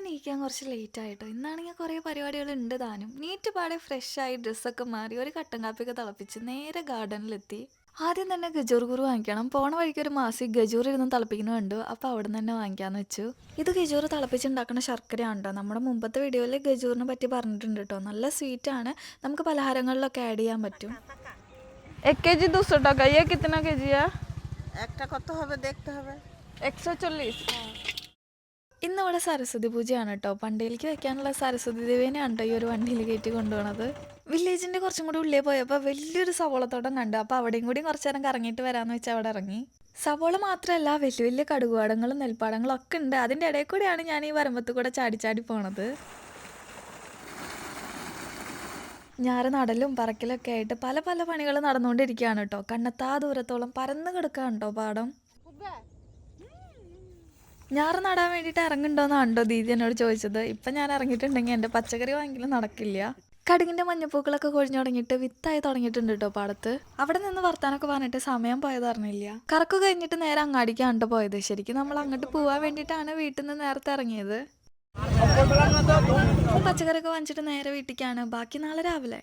എണീക്കാൻ കുറച്ച് ലേറ്റ് ആയിട്ടോ. ഇന്നാണെങ്കിൽ കുറേ പരിപാടികളുണ്ട് താനും. നീറ്റ് പാടെ ഫ്രഷായി ഡ്രസ്സൊക്കെ മാറി ഒരു കട്ടൻ കാപ്പിയൊക്കെ തിളപ്പിച്ച് നേരെ ഗാർഡനിലെത്തി. ആദ്യം തന്നെ ഗജൂർ കുരു വാങ്ങിക്കണം. പോണ വഴിക്ക് ഒരു മാസി ഗജൂർ ഇരുന്ന് തിളപ്പിക്കുന്ന കണ്ടു. അപ്പോൾ അവിടെ നിന്ന് തന്നെ വാങ്ങിക്കാമെന്ന് വെച്ചു. ഇത് ഗജൂർ തിളപ്പിച്ചുണ്ടാക്കുന്ന ശർക്കരയാണ് കേട്ടോ. നമ്മുടെ മുമ്പത്തെ വീഡിയോയിൽ ഗജൂറിനെ പറ്റി പറഞ്ഞിട്ടുണ്ട് കേട്ടോ. നല്ല സ്വീറ്റാണ്. നമുക്ക് പലഹാരങ്ങളിലൊക്കെ ആഡ് ചെയ്യാൻ പറ്റും. 1 কেজি 200 টাকা। ये कितना केजी है? একটা কত হবে দেখতে হবে। 140। ഇന്നിവിടെ സരസ്വതി പൂജയാണ് കേട്ടോ. പണ്ടേലേക്ക് വെക്കാനുള്ള സരസ്വതി ദേവേനെയാണ് കേട്ടോ ഈ ഒരു വണ്ടിയിൽ കയറ്റി കൊണ്ടുപോകണത്. വില്ലേജിൻ്റെ കുറച്ചും കൂടി ഉള്ളിൽ പോയപ്പോൾ വലിയൊരു സവോളത്തോട്ടം കണ്ടു. അപ്പോൾ അവിടെയും കൂടി കുറച്ച് നേരം കറങ്ങിയിട്ട് വരാമെന്ന് വെച്ചാൽ അവിടെ ഇറങ്ങി. സവോള മാത്രമല്ല വലിയ വലിയ കടുകുപാടങ്ങളും നെൽപ്പാടങ്ങളും ഒക്കെ ഉണ്ട്. അതിൻ്റെ ഇടയിൽ കൂടെയാണ് ഞാൻ ഈ വരമ്പത്ത് കൂടെ ചാടി ചാടി പോണത്. ഞാറ് നടലും പറക്കലൊക്കെ ആയിട്ട് പല പല പണികൾ നടന്നുകൊണ്ടിരിക്കുകയാണ് കേട്ടോ. കണ്ണെത്താ ദൂരത്തോളം പരന്ന് കിടക്കുകയാണ് കേട്ടോ പാടം. ഞാറ് നടാൻ വേണ്ടിയിട്ട് ഇറങ്ങുന്നുണ്ടോയെന്നാണോ ദീദി എന്നോട് ചോദിച്ചത്. ഇപ്പം ഞാൻ ഇറങ്ങിയിട്ടുണ്ടെങ്കിൽ എൻ്റെ പച്ചക്കറി വാങ്ങിക്കലും നടക്കില്ല. കടുകിൻ്റെ മഞ്ഞപ്പൂക്കളൊക്കെ കൊഴിഞ്ഞു തുടങ്ങിയിട്ട് വിത്തായി തുടങ്ങിയിട്ടുണ്ട് കേട്ടോ പാടത്ത്. അവിടെ നിന്ന് വർത്താനൊക്കെ പറഞ്ഞിട്ട് സമയം പോയത് അറിഞ്ഞില്ല. കറക്ക് കഴിഞ്ഞിട്ട് നേരെ അങ്ങാടിക്കാണ് കേട്ടോ പോയത്. ശരിക്കും നമ്മൾ അങ്ങോട്ട് പോകാൻ വേണ്ടിയിട്ടാണ് വീട്ടിൽ നിന്ന് നേരത്തെ ഇറങ്ങിയത്. പച്ചക്കറിയൊക്കെ വാങ്ങിച്ചിട്ട് നേരെ വീട്ടിലേക്കാണ്. ബാക്കി നാളെ രാവിലെ.